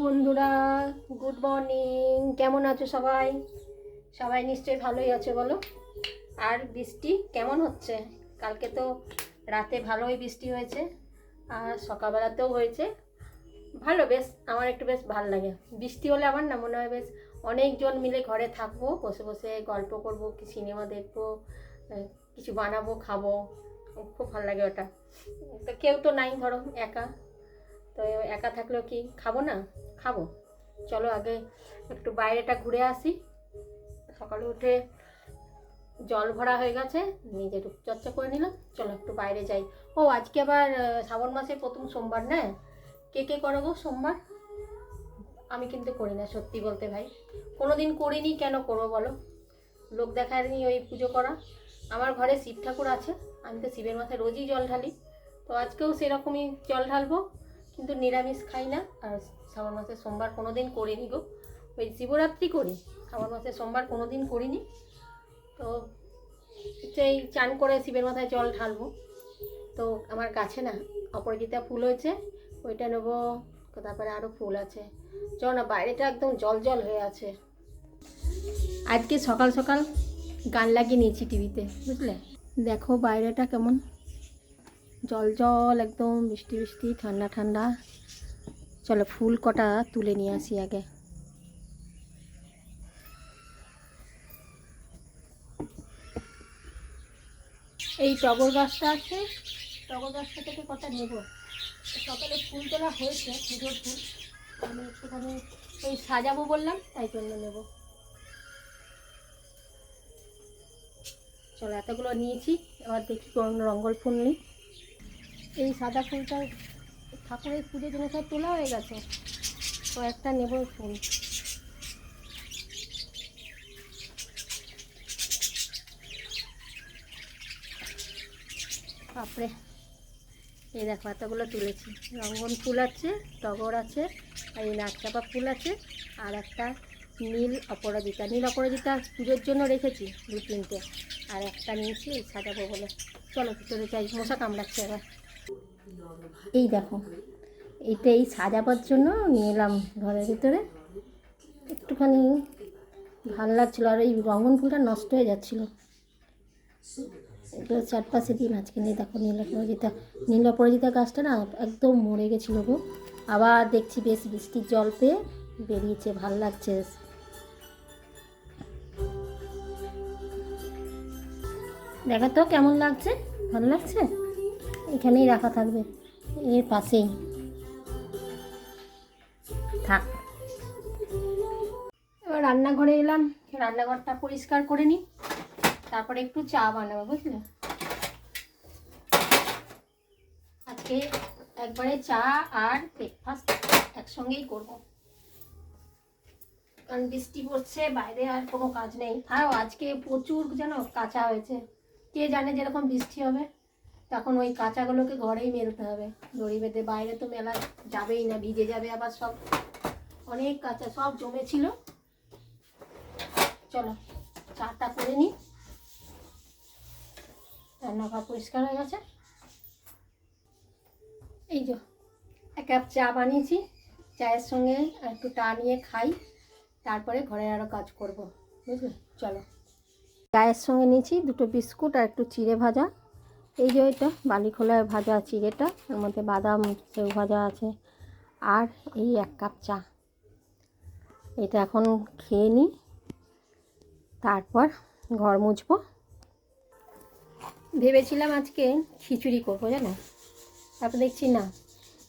বন্ধুরা, good morning. কেমন আছো সবাই? সবাই নিশ্চয়ই ভালোই আছো বলো। আর বৃষ্টি কেমন হচ্ছে? কালকে তো রাতে ভালোই বৃষ্টি হয়েছে, আর সকালবেলাতেও হয়েছে। ভালো, বেশ আমার একটু বেশ ভালো লাগে বৃষ্টি হলে। আমার না মনে হয় বেশ অনেকজন মিলে ঘরে থাকবো, বসে বসে গল্প করবো, কি সিনেমা দেখবো, কিছু বানাবো, খাবো। খুব ভালো লাগে ওটা। তো কেউ তো নাই, ধরো একা। তো একা থাকলেও কি খাবো না? খাবো। চলো আগে একটু বাইরেটা ঘুরে আসি। সকালে উঠে জল ভরা হয়ে গেছে, নিজে রূপচর্চা করে নিলাম। চলো একটু বাইরে যাই। ও আজকে আবার শ্রাবণ মাসের প্রথম সোমবার না? কে কে করো গো সোমবার? আমি কিন্তু করি না, সত্যি বলতে ভাই। কোনো দিন করিনি, কেন করবো বলো? লোক দেখায়নি ওই পুজো করা। আমার ঘরে শিব ঠাকুর আছে, আমি তো শিবের মাথায় রোজই জল ঢালি। তো আজকেও সেরকমই জল ঢালবো, কিন্তু নিরামিষ খাই না। আর শ্রাবণ মাসের সোমবার কোনো দিন করিনি গো। ওই শিবরাত্রি করি, শ্রাবণ মাসের সোমবার কোনো দিন করিনি। তো সেই চান করে শিবের মাথায় জল ঢালবো। তো আমার গাছে না অপরাজিতা ফুল হয়েছে, ওইটা নেবো। তারপরে আরও ফুল আছে। চলো না, বাইরেটা একদম জল জল হয়ে আছে। আজকে সকাল সকাল গান লাগিয়ে নিয়েছি টিভিতে, বুঝলে? দেখো বাইরেটা কেমন জল জল, একদম বৃষ্টি বৃষ্টি, ঠান্ডা ঠান্ডা। চলো ফুল কটা তুলে নিয়ে আসি আগে। এই টগর গাছটা আছে, টগর গাছটা থেকে কটা নেব। সকালে ফুল তোলা হয়েছে, পুজোর ফুল। আমি একটুখানি ওই সাজাবো বললাম, তাই জন্য নেব। চলো এতগুলো নিয়েছি, এবার দেখি কোন রঙ্গল ফুল নিই। এই সাদা ফুলটা ঠাকুরের পুজোর জন্য সব তোলা হয়ে গেছে, কয়েকটা নেব ফুল। তারপরে এই দেখো এতগুলো তুলেছি। রঙ্গন ফুল আছে, টগর আছে, আর এই নাকচাপা ফুল আছে, আর একটা নীল অপরাজিতা। নীল অপরাজিতা পুজোর জন্য রেখেছি 2-3টে, আর একটা নিয়েছি এই সাজাবো বলে। চলো ভিতরে যাই, মশা কামড়াচ্ছে এবার। এই দেখো এইটা এই সাজাবার জন্য নিয়ে এলাম ঘরের ভিতরে। একটুখানি ভাল লাগছিলো, আর এই রঙ্গন ফুলটা নষ্ট হয়ে যাচ্ছিলো। এগুলো চারপাশে দিয়ে মাঝখানে দেখো নীল অপরাজিতা গাছটা না একদম মরে গেছিলো গো। আবার দেখছি বেশ বৃষ্টির জল পেয়ে বেরিয়েছে, ভাল লাগছে। দেখো তো কেমন লাগছে, ভালো লাগছে। এখানেই রাখা থাকবে, এর পাশেই থাক। এবার রান্নাঘরে এলাম, রান্নাঘরটা পরিষ্কার করে নিই, তারপরে একটু চা বানাবো, বুঝলে? আজকে একবারে চা আর ব্রেকফাস্ট একসঙ্গেই করব, কারণ বৃষ্টি পড়ছে বাইরে, আর কোনো কাজ নেই। আর আজকে প্রচুর যেন কাঁচা হয়েছে। কে জানে যেরকম বৃষ্টি হবে, তখন ওই কাঁচাগুলোকে ঘরেই মেলতে হবে দড়ি বেঁধে। বাইরে তো মেলা যাবেই না, ভিজে যাবে আবার সব। অনেক কাঁচা সব জমেছিল। চলো চাটা করে নিই। রান্নাঘর পরিষ্কার হয়ে গেছে। এই যে 1 কাপ চা বানিয়েছি, চায়ের সঙ্গে একটু টা নিয়ে খাই, তারপরে ঘরের আরও কাজ করব, বুঝলে? চলো। চায়ের সঙ্গে নিয়েছি 2টো বিস্কুট আর একটু চিড়ে ভাজা। এই যে এটা বালিখোলায় ভাজা চিড়েটা, এর মধ্যে বাদাম সেও ভাজা আছে, আর এই 1 কাপ চা। এটা এখন খেয়ে নিই, তারপর ঘর মুছবো। ভেবেছিলাম আজকে খিচুড়ি করবো, জানো? তারপর দেখছি না,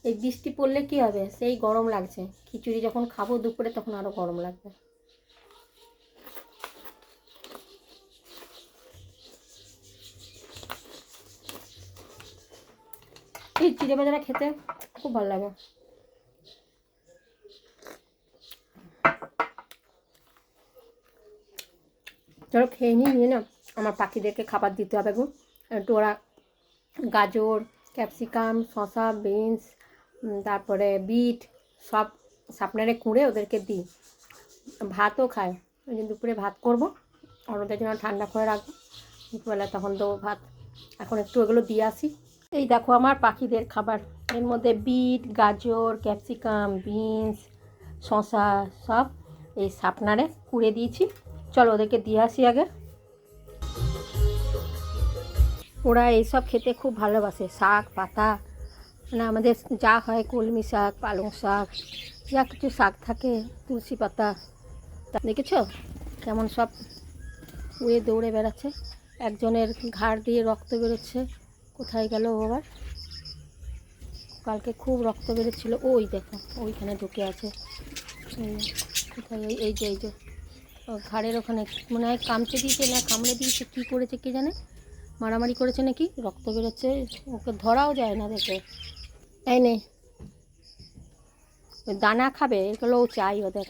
এই বৃষ্টি পড়লে কী হবে, সেই গরম লাগছে। খিচুড়ি যখন খাবো দুপুরে তখন আরও গরম লাগবে। এই চিড়ে ভাজাটা খেতে খুব ভালো লাগে। চলো খেয়ে নিয়ে না আমার পাখিদেরকে খাবার দিতে হবে গো। একটু ওরা গাজর, ক্যাপসিকাম, শসা, বিনস, তারপরে বিট সব সাপনারে কুঁড়ে ওদেরকে দিই। ভাতও খায়, ওই জন্য দুপুরে ভাত করবো, আর ওদের জন্য ঠান্ডা করে রাখবো দুপুরবেলা, তখন দেবো ভাত। এখন একটু ওগুলো দিয়ে আসি। এই দেখো আমার পাখিদের খাবার, এর মধ্যে বিট, গাজর, ক্যাপসিকাম, বিনস, শসা সব এই শাপনারে কুড়ে দিয়েছি। চলো ওদেরকে দিয়ে আসি আগে। ওরা এইসব খেতে খুব ভালোবাসে, শাক পাতা, মানে আমাদের যা হয় কলমি শাক, পালং শাক, যা কিছু শাক থাকে, তুলসী পাতা, দেখেছো কেমন সব উড়ে দৌড়ে বেড়াচ্ছে। একজনের ঘাড় দিয়ে রক্ত বেরোচ্ছে, কোথায় গেল আবার? কালকে খুব রক্ত বেরোচ্ছিল, ওই দেখো ওইখানে ঢুকে আছে। কোথায়? এই যে ঘাড়ের ওখানে মনে হয় কামড়ে দিয়েছে না কামড়ে দিয়েছে, কী করেছে কে জানে, মারামারি করেছে নাকি, রক্ত বেরোচ্ছে, ওকে ধরাও যায় না দেখে। এই নে ওই দানা খাবে, এগুলোও চাই ওদের।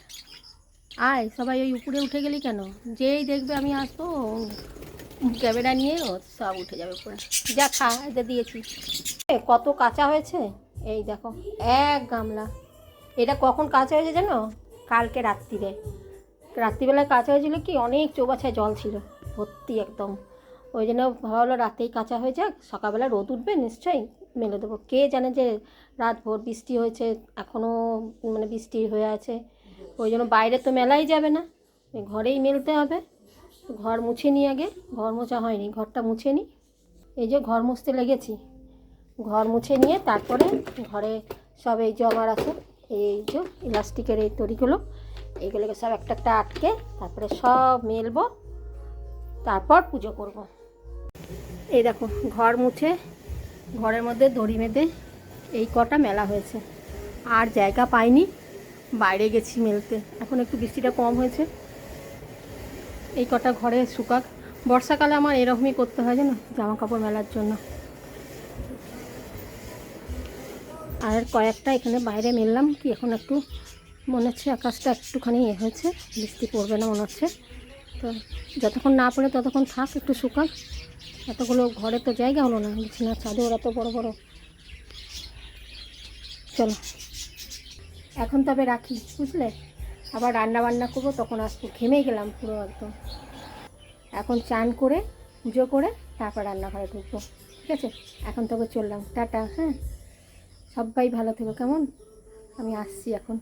আয় সবাই, ওই উপরে উঠে গেলি কেন? যেই দেখবে আমি আসবো ক্যামেরা নিয়ে ও সব উঠে যাবে উপরে। যা খা, এদের দিয়েছি। কত কাঁচা হয়েছে এই দেখো, এক গামলা। এটা কখন কাঁচা হয়েছে জানো? কালকে রাত্রিবেলায় কাঁচা হয়েছিল, কি অনেক চৌবাচ্চায় জল ছিল ভর্তি একদম। ওই জন্য ভাবলো রাতেই কাঁচা হয়ে যাক, সকালবেলা রোদ উঠবে নিশ্চয়ই মেলে দেবো। কে জানে যে রাত ভোর বৃষ্টি হয়েছে, এখনও মানে বৃষ্টি হয়ে আছে, ওই জন্য বাইরে তো মেলাই যাবে না, ঘরেই মেলতে হবে। ঘর মুছে নিই আগে, ঘর মোছা হয়নি, ঘরটা মুছে নিই। এই যে ঘর মুছতে লেগেছি, ঘর মুছে নিয়ে তারপরে ঘরে সব এই যে আমার আছে এই যে ইলাস্টিকের এই তড়িগুলো, এইগুলোকে সব একটা একটা আটকে তারপরে সব মেলবো, তারপর পুজো করব। এই দেখো ঘর মুছে ঘরের মধ্যে দড়ি বেঁধে এই কটা মেলা হয়েছে, আর জায়গা পাইনি, বাইরে গেছি মেলতে। এখন একটু বৃষ্টিটা কম হয়েছে, এই কটা ঘরে শুকাক। বর্ষাকালে আমার এরকমই করতে হয় জানো, জামা কাপড় মেলার জন্য। আর কয়েকটা এখানে বাইরে মেললাম, কি এখন একটু মনে হচ্ছে আকাশটা একটুখানি হয়েছে, বৃষ্টি পড়বে না মনে হচ্ছে। তো যতক্ষণ না পড়ে ততক্ষণ থাক, একটু শুকাক। এতগুলো ঘরে তো জায়গা হলো না, বিছানা চাদর এত বড় বড়। চলো এখন তবে রাখি, বুঝলে, আবার রান্না বান্না করবো, তখন আসবো। ঘেমেই গেলাম পুরো একদম। এখন চান করে পুজো করে তারপর রান্নাঘরে ঢুকবো, ঠিক আছে? এখন তবে চললাম, টাটা। হ্যাঁ, সবাই ভালো থেকো, কেমন? আমি আসছি এখন।